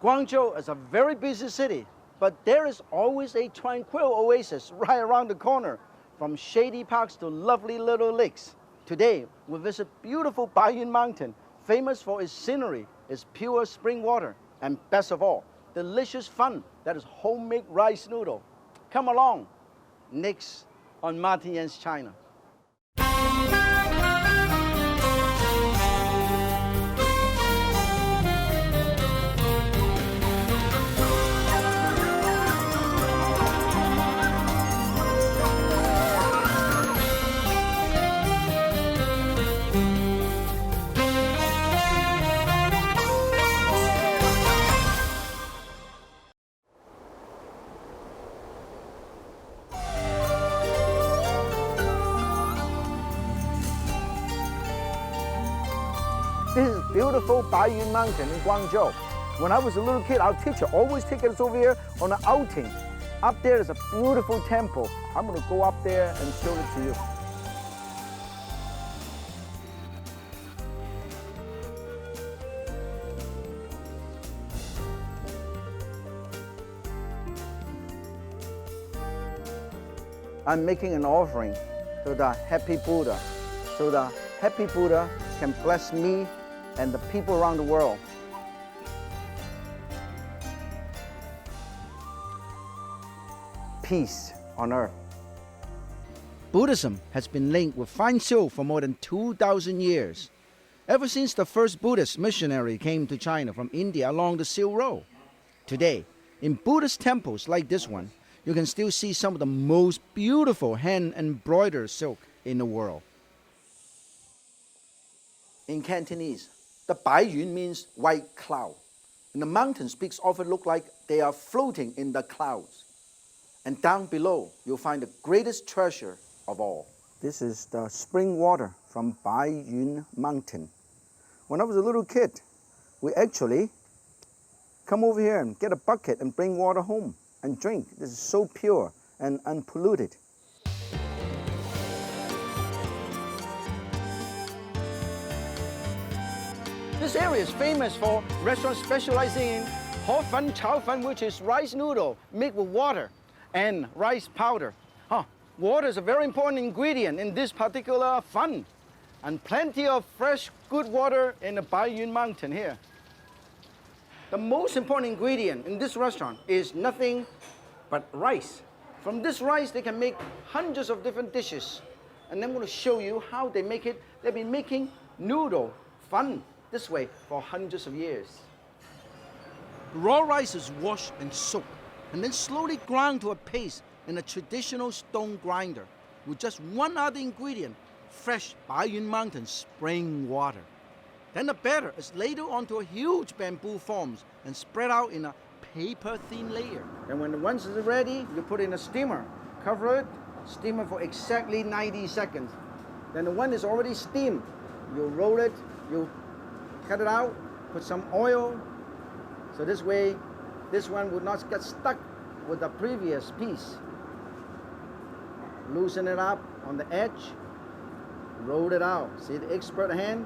Guangzhou is a very busy city, but there is always a tranquil oasis right around the corner, from shady parks to lovely little lakes. Today, we visit beautiful Bai Yuen Mountain, famous for its scenery, its pure spring water, and best of all, delicious fun that is homemade rice noodle. Come along, next on Martin Yan's China. This is beautiful Bai Yuen Mountain in Guangzhou. When I was a little kid, our teacher always take us over here on an outing. Up there is a beautiful temple. I'm going to go up there and show it to you. I'm making an offering to the Happy Buddha, so the Happy Buddha can bless me and the people around the world. Peace on earth. Buddhism has been linked with fine silk for more than 2,000 years, ever since the first Buddhist missionary came to China from India along the Silk Road. Today, in Buddhist temples like this one, you can still see some of the most beautiful hand-embroidered silk in the world. In Cantonese, the Bai Yuen means white cloud. And the mountains peaks often look like they are floating in the clouds. And down below, you'll find the greatest treasure of all. This is the spring water from Bai Yuen Mountain. When I was a little kid, we actually come over here and get a bucket and bring water home and drink. This is so pure and unpolluted. This area is famous for restaurants specializing in Tofu Chow Fun, which is rice noodle made with water and rice powder. Water is a very important ingredient in this particular fun, and plenty of fresh, good water in the Bai Yuen Mountain here. The most important ingredient in this restaurant is nothing but rice. From this rice, they can make hundreds of different dishes. And I'm going to show you how they make it. They've been making noodle fun this way for hundreds of years. Raw rice is washed and soaked, and then slowly ground to a paste in a traditional stone grinder with just one other ingredient, fresh Bai Yuen Mountain spring water. Then the batter is ladled onto a huge bamboo forms and spread out in a paper-thin layer. And when once it's ready, you put it in a steamer. Cover it, steam it for exactly 90 seconds. Then when it's already steamed, you roll it, you cut it out, put some oil, so this way, this one would not get stuck with the previous piece. Loosen it up on the edge, roll it out. See the expert hand?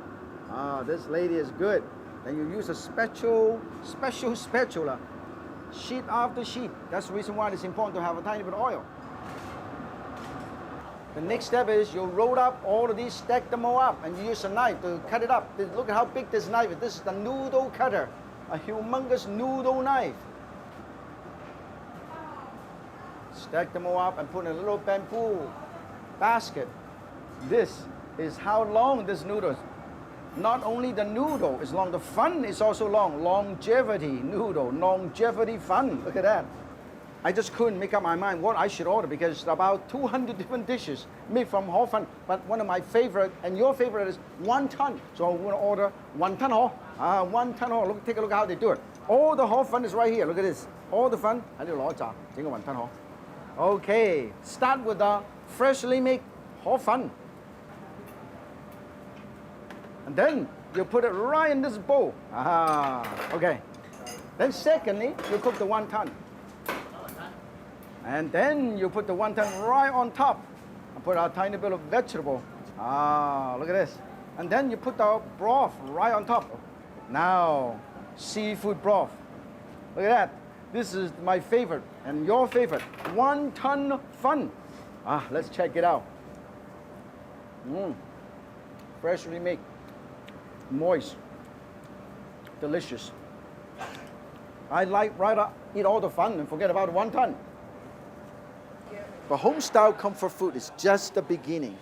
This lady is good. Then you use a special spatula, sheet after sheet. That's the reason why it's important to have a tiny bit of oil. The next step is you roll up all of these, stack them all up, and you use a knife to cut it up. Look at how big this knife is. This is the noodle cutter, a humongous noodle knife. Stack them all up and put in a little bamboo basket. This is how long this noodle is. Not only the noodle is long, the fun is also long. Longevity noodle, longevity fun. Look at that. I just couldn't make up my mind what I should order because it's about 200 different dishes made from hor fun. But one of my favorite, and your favorite, is wonton. So I'm going to order wonton hor. Wonton hor. Look, take a look at how they do it. All the hor fun is right here. Look at this. All the fun. Okay, start with the freshly made hor fun. And then you put it right in this bowl. Okay. Then secondly, you cook the wonton. And then you put the wonton right on top and put a tiny bit of vegetable. Look at this. And then you put the broth right on top. Now, seafood broth. Look at that. This is my favorite and your favorite. Wonton fun. Let's check it out. Freshly made, moist, delicious. I like right up, eat all the fun and forget about wonton. But home-style comfort food is just the beginning.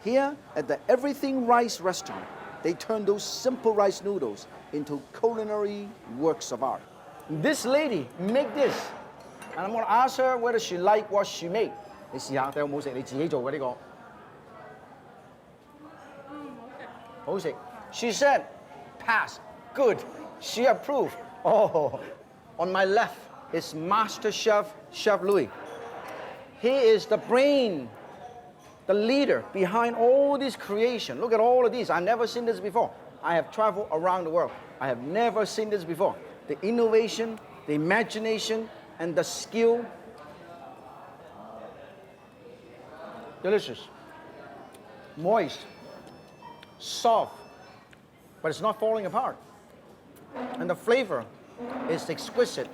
Here at the Everything Rice restaurant, they turn those simple rice noodles into culinary works of art. This lady make this, and I'm going to ask her whether she like what she made. 你試下，睇有冇食你自己做嘅呢個？好食。She said, pass, good. She approved. Oh, on my left is Master Chef Louis. He is the brain, the leader behind all this creation. Look at all of these. I've never seen this before. I have traveled around the world. I have never seen this before. The innovation, the imagination, and the skill. Delicious, moist, soft, but it's not falling apart. And the flavor is exquisite.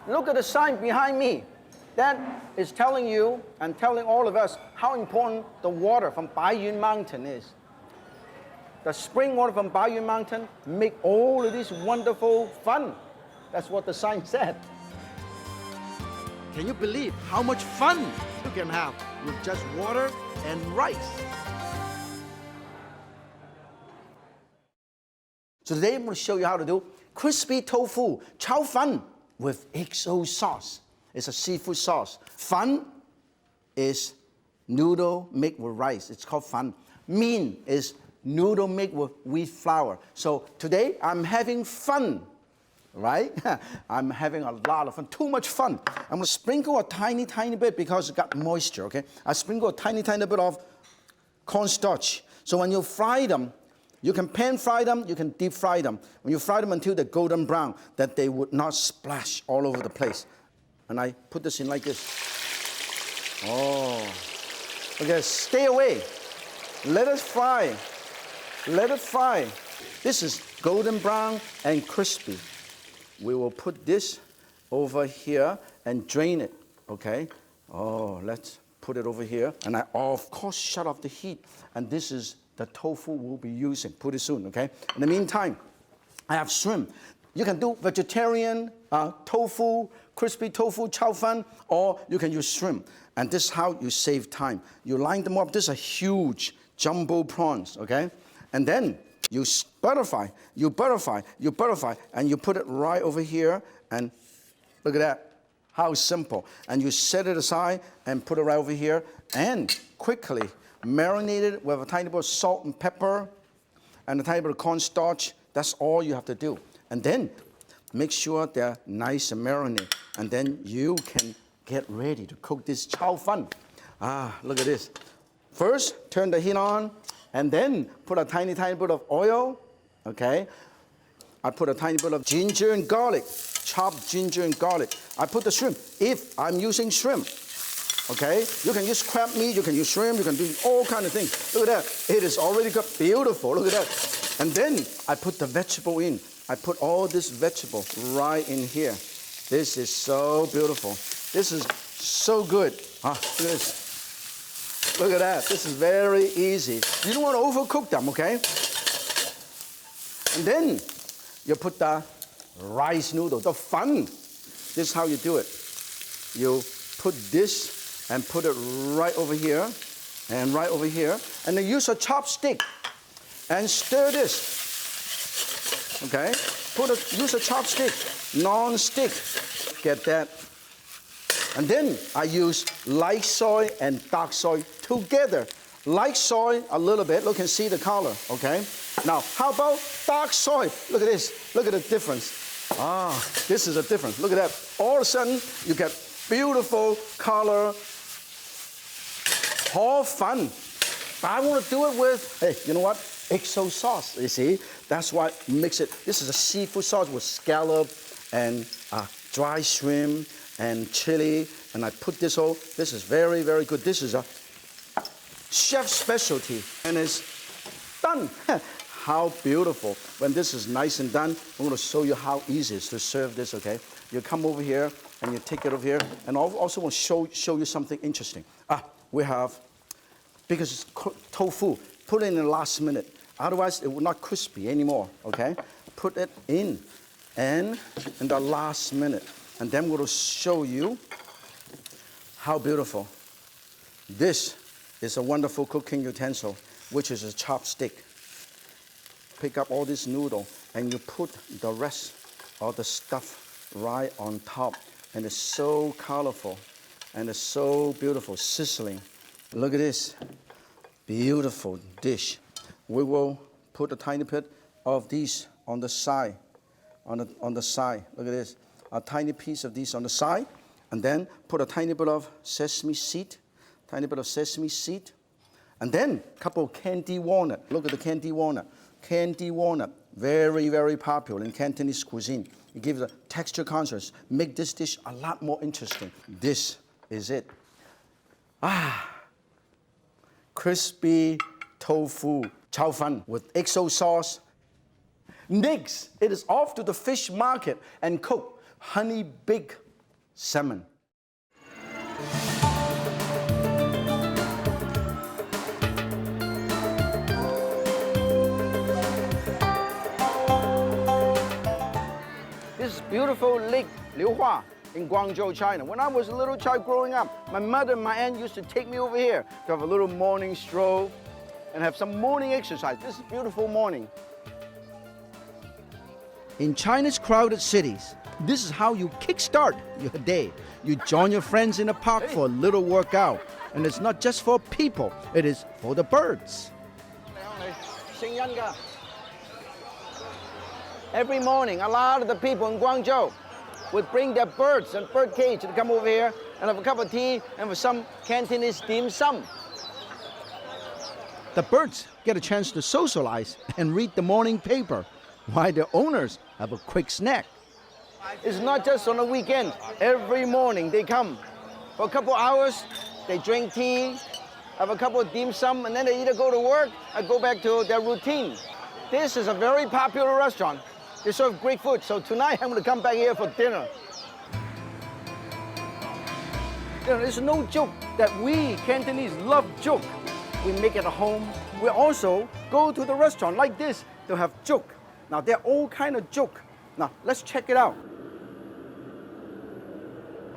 Look at the sign behind me. That is telling you and telling all of us how important the water from Bai Yuen Mountain is. The spring water from Bai Yuen Mountain make all of this wonderful fun. That's what the sign said. Can you believe how much fun you can have with just water and rice? So today I'm going to show you how to do crispy tofu chow fun with XO sauce. It's a seafood sauce. Fun is noodle made with rice. It's called fun. Min is noodle made with wheat flour. So today I'm having fun. Right? I'm having a lot of fun, too much fun. I'm going to sprinkle a tiny bit because it got moisture, okay? I sprinkle a tiny bit of cornstarch. So when you fry them, you can pan fry them, you can deep fry them. When you fry them until they're golden brown, that they would not splash all over the place. And I put this in like this. Oh, okay, stay away. Let it fry. Let it fry. This is golden brown and crispy. We will put this over here and drain it, okay? Oh, let's put it over here. And I, of course, shut off the heat. And this is the tofu we'll be using pretty soon, okay? In the meantime, I have shrimp. You can do vegetarian tofu, crispy tofu chow fun, or you can use shrimp. And this is how you save time. You line them up. This is a huge jumbo prawns, okay? And then you butterfry, and you put it right over here, and look at that, how simple. And you set it aside and put it right over here, and quickly marinate it with a tiny bit of salt and pepper, and a tiny bit of cornstarch. That's all you have to do. And then make sure they're nice and marinated, and then you can get ready to cook this chow fun. Look at this. First, turn the heat on, and then put a tiny bit of oil, okay? I put a tiny bit of ginger and garlic, chopped ginger and garlic. I put the shrimp, if I'm using shrimp, okay? You can use crab meat, you can use shrimp, you can do all kinds of things. Look at that, it is already got beautiful, look at that. And then I put the vegetable in. I put all this vegetable right in here. This is so beautiful. This is so good. Look at this. Look at that. This is very easy. You don't want to overcook them, okay? And then you put the rice noodle, the fun. This is how you do it. You put this and put it right over here and right over here. And then use a chopstick and stir this. Okay? Use a chopstick, non-stick. Get that? And then I use light soy and dark soy together. Light soy a little bit, look and see the color, okay? Now, how about dark soy? Look at this, look at the difference. This is a difference, look at that. All of a sudden, you get beautiful color, all fun. But I want to do it with, hey, you know what? XO sauce, you see? That's why I mix it. This is a seafood sauce with scallop and dry shrimp and chili, and I put this all. This is very, very good. This is a chef's specialty, and it's done. how beautiful. When this is nice and done, I'm going to show you how easy it is to serve this, okay? You come over here and you take it over here. And I also want to show you something interesting. We have, because it's tofu, put it in the last minute. Otherwise, it will not crispy anymore, okay? Put it in the last minute. And then we're going to show you how beautiful. This is a wonderful cooking utensil, which is a chopstick. Pick up all this noodle and you put the rest of the stuff right on top. And it's so colorful and it's so beautiful, sizzling. Look at this beautiful dish. We will put a tiny bit of these on the side, on the side. Look at this, a tiny piece of these on the side, and then put a tiny bit of sesame seed, and then a couple of candy walnut. Look at the candy walnut. Candy walnut, very, very popular in Cantonese cuisine. It gives a texture contrast, make this dish a lot more interesting. This is it. Crispy tofu chow fun with XO sauce. Next, it is off to the fish market and cook honey big salmon. This is beautiful Lake Lihua in Guangzhou, China. When I was a little child growing up, my mother and my aunt used to take me over here to have a little morning stroll and have some morning exercise. This is a beautiful morning. In China's crowded cities, this is how you kickstart your day. You join your friends in the park for a little workout. And it's not just for people, it is for the birds. Every morning, a lot of the people in Guangzhou would bring their birds and bird cage to come over here and have a cup of tea and with some Cantonese dim sum. The birds get a chance to socialize and read the morning paper, while their owners have a quick snack. It's not just on the weekend. Every morning they come for a couple hours, they drink tea, have a couple of dim sum, and then they either go to work or go back to their routine. This is a very popular restaurant. They serve great food, so tonight I'm going to come back here for dinner. You know, it's no joke that we Cantonese love joke. We make it at home. We also go to the restaurant like this to have joke. Now, there are all kind of joke. Now, let's check it out.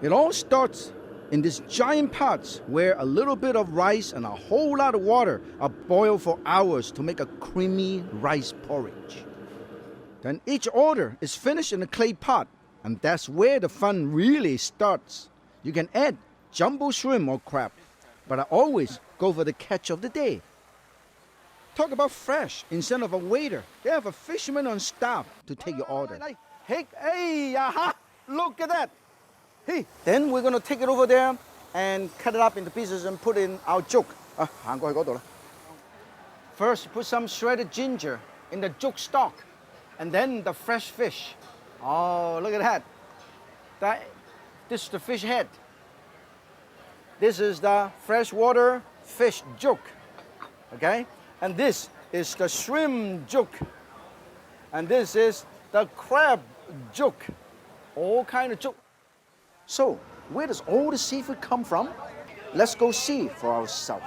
It all starts in these giant pots where a little bit of rice and a whole lot of water are boiled for hours to make a creamy rice porridge. Then each order is finished in a clay pot, and that's where the fun really starts. You can add jumbo shrimp or crab, but I always go for the catch of the day. Talk about fresh instead of a waiter. They have a fisherman on staff to take your order. Hey, look at that. Hey, then we're going to take it over there and cut it up into pieces and put in our juk. First, put some shredded ginger in the juk stock, and then the fresh fish. Oh, look at that. This is the fish head. This is the freshwater fish juk, okay? And this is the shrimp juk. And this is the crab juk. All kind of juk. So, where does all the seafood come from? Let's go see for ourselves.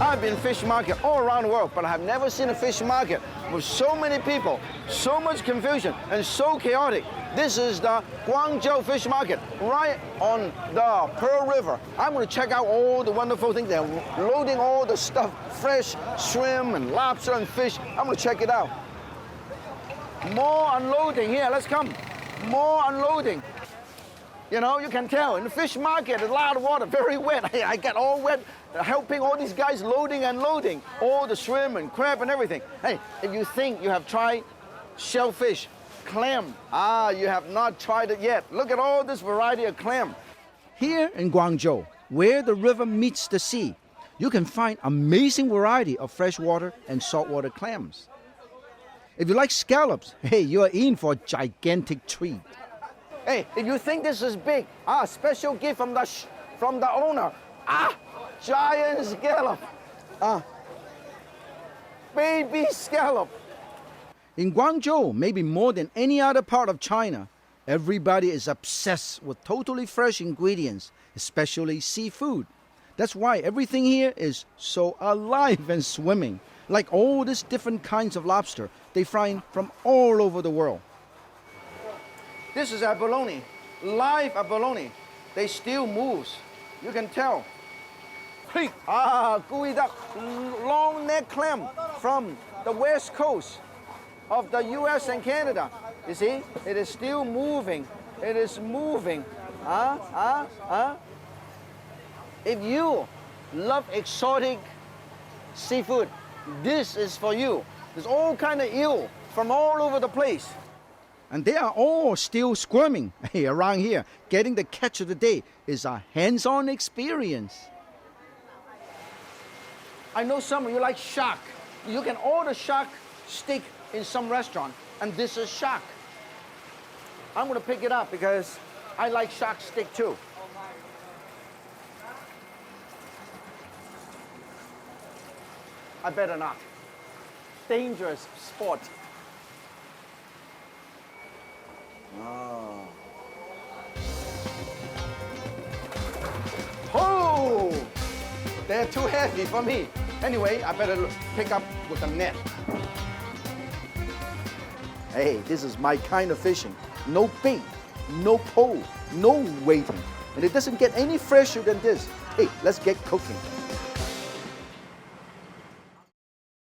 I've been fish market all around the world, but I have never seen a fish market with so many people, so much confusion, and so chaotic. This is the Guangzhou fish market, right on the Pearl River. I'm going to check out all the wonderful things. They're loading all the stuff, fresh shrimp and lobster and fish. I'm going to check it out. More unloading here, let's come. More unloading. You know, you can tell, in the fish market, a lot of water, very wet. I get all wet, helping all these guys loading and loading, all the shrimp and crab and everything. Hey, if you think you have tried shellfish, clam, you have not tried it yet. Look at all this variety of clam. Here in Guangzhou, where the river meets the sea, you can find amazing variety of freshwater and saltwater clams. If you like scallops, hey, you are in for a gigantic treat. Hey, if you think this is big, special gift from the owner. Giant scallop. Baby scallop. In Guangzhou, maybe more than any other part of China, everybody is obsessed with totally fresh ingredients, especially seafood. That's why everything here is so alive and swimming. Like all these different kinds of lobster they find from all over the world. This is abalone, live abalone. They still move. You can tell. Gooey duck, long neck clam from the west coast of the US and Canada. You see, it is still moving. It is moving. If you love exotic seafood, this is for you. There's all kind of eel from all over the place. And they are all still squirming around here. Getting the catch of the day is a hands-on experience. I know some of you like shark. You can order shark stick in some restaurant, and this is shark. I'm gonna pick it up because I like shark stick too. I better not. Dangerous sport. Oh, they're too heavy for me. Anyway, I better pick up with a net. Hey, this is my kind of fishing. No bait, no pole, no waiting. And it doesn't get any fresher than this. Hey, let's get cooking.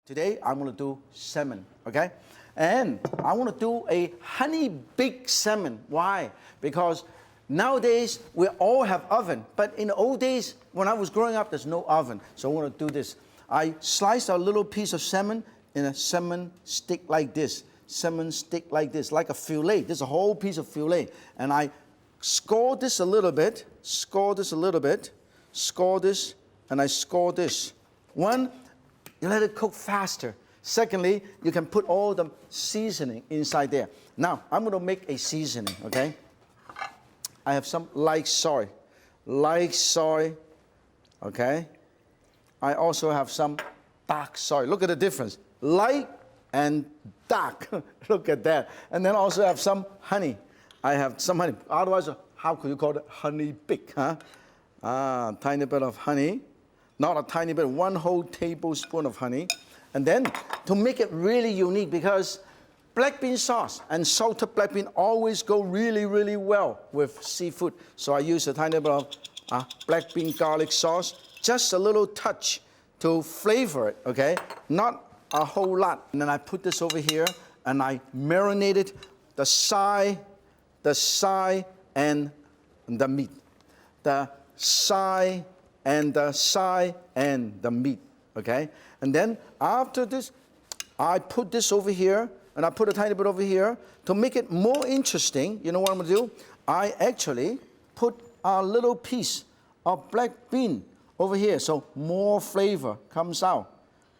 Today, I'm gonna do salmon, okay? And I wanna do a honey baked salmon. Why? Because nowadays, we all have oven. But in the old days, when I was growing up, there's no oven. So I wanna do this. I sliced a little piece of salmon in a salmon stick like this. Salmon stick like this, like a fillet. This is a whole piece of fillet. And I score this a little bit, score this a little bit, score this, and I score this. One, you let it cook faster. Secondly, you can put all the seasoning inside there. Now, I'm gonna make a seasoning, okay? I have some light soy, okay? I also have some dark soy. Look at the difference, light and dark. Look at that. And then also have some honey. I have some honey. Otherwise, how could you call it honey bake, huh? Tiny bit of honey. Not a tiny bit, 1 whole tablespoon of honey. And then to make it really unique, because black bean sauce and salted black bean always go really, really well with seafood. So I use a tiny bit of black bean garlic sauce, just a little touch to flavor it, okay? Not a whole lot. And then I put this over here and I marinated the side, and the meat. The side and the meat, okay? And then after this, I put this over here, and I put a tiny bit over here. To make it more interesting, you know what I'm gonna do? I actually put a little piece of black bean over here, so more flavor comes out.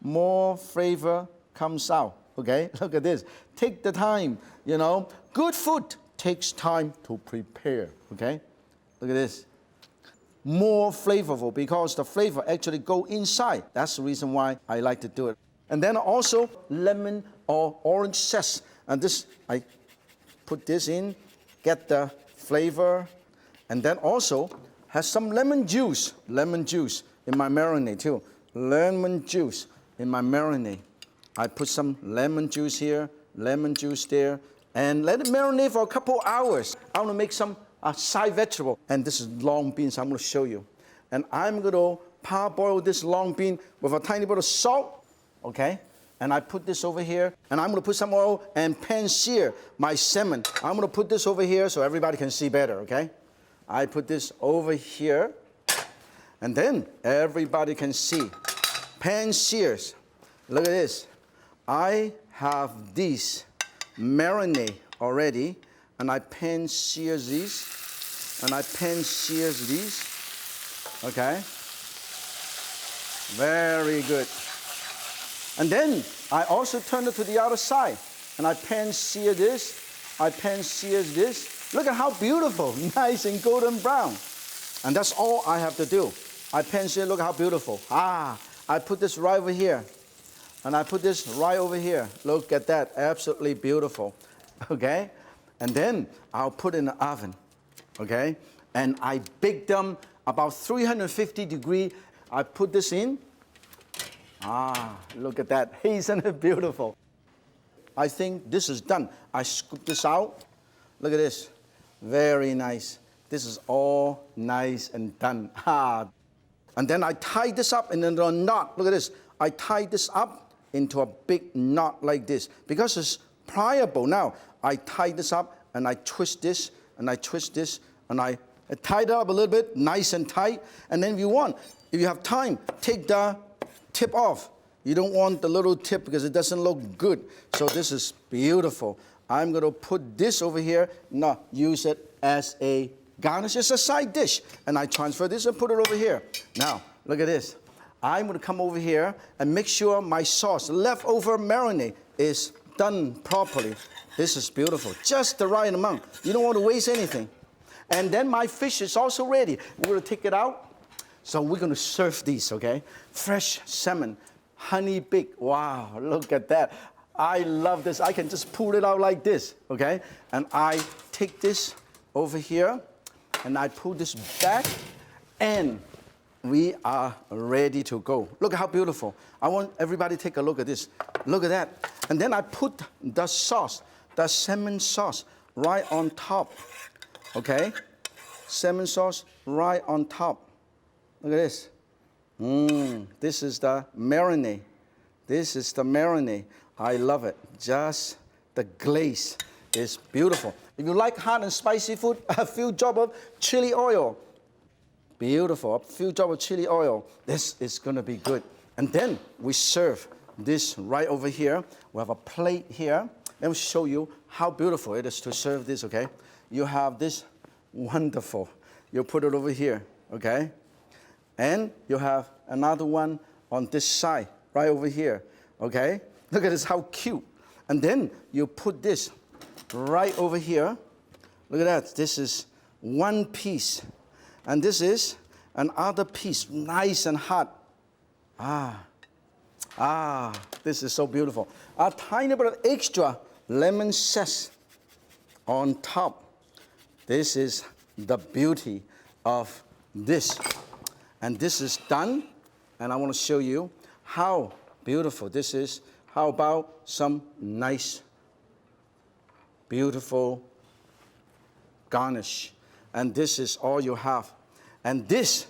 More flavor comes out, okay? Look at this. Take the time, you know. Good food takes time to prepare, okay? Look at this. More flavorful because the flavor actually go inside. That's the reason why I like to do it. And then also lemon or orange zest. And this, I put this in, get the flavor. And then also has some lemon juice in my marinade too. Lemon juice in my marinade. I put some lemon juice here, lemon juice there, and let it marinate for a couple hours. I want to make some side vegetable, and this is long beans. I'm going to show you. And I'm going to parboil this long bean with a tiny bit of salt, okay? And I put this over here, and I'm going to put some oil and pan sear my salmon. I'm going to put this over here so everybody can see better, okay? I put this over here, and then everybody can see. Pan sears. Look at this. I have these marinade already, and I pan sear these, and I pan sear these. Okay? Very good. And then I also turn it to the other side. And I pan-sear this. I pan-sear this. Look at how beautiful, nice and golden brown. And that's all I have to do. I pan-sear, look how beautiful. I put this right over here. And I put this right over here. Look at that, absolutely beautiful. Okay? And then I'll put in the oven. Okay? And I bake them about 350 degrees. I put this in. Look at that. Isn't it beautiful? I think this is done. I scoop this out. Look at this. Very nice. This is all nice and done. And then I tie this up in a knot. Look at this. I tie this up into a big knot like this. Because it's pliable now, I tie this up and I twist this and I twist this and I tie it up a little bit, nice and tight. And then if you have time, take the tip off. You don't want the little tip because it doesn't look good. So this is beautiful. I'm going to put this over here. Now, use it as a garnish. It's a side dish. And I transfer this and put it over here. Now, look at this. I'm going to come over here and make sure my sauce, leftover marinade, is done properly. This is beautiful. Just the right amount. You don't want to waste anything. And then my fish is also ready. We're going to take it out. So we're going to serve these, okay? Fresh salmon, honey baked. Wow, look at that. I love this. I can just pull it out like this, okay? And I take this over here, and I pull this back, and we are ready to go. Look how beautiful. I want everybody to take a look at this. Look at that. And then I put the sauce, the salmon sauce, right on top, okay? Salmon sauce right on top. Look at this. This is the marinade. This is the marinade. I love it. Just the glaze is beautiful. If you like hot and spicy food, a few drops of chili oil. Beautiful. A few drops of chili oil. This is going to be good. And then we serve this right over here. We have a plate here. Let me show you how beautiful it is to serve this, okay? You have this wonderful. You put it over here, okay? And you have another one on this side, right over here, okay? Look at this, how cute. And then you put this right over here. Look at that, this is one piece. And this is another piece, nice and hot. This is so beautiful. A tiny bit of extra lemon zest on top. This is the beauty of this. And this is done, and I want to show you how beautiful this is. How about some nice, beautiful garnish? And this is all you have. And this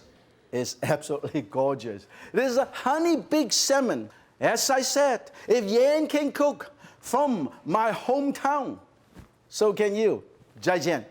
is absolutely gorgeous. This is a honey-baked salmon. As I said, if Xian can cook from my hometown, so can you. 再见.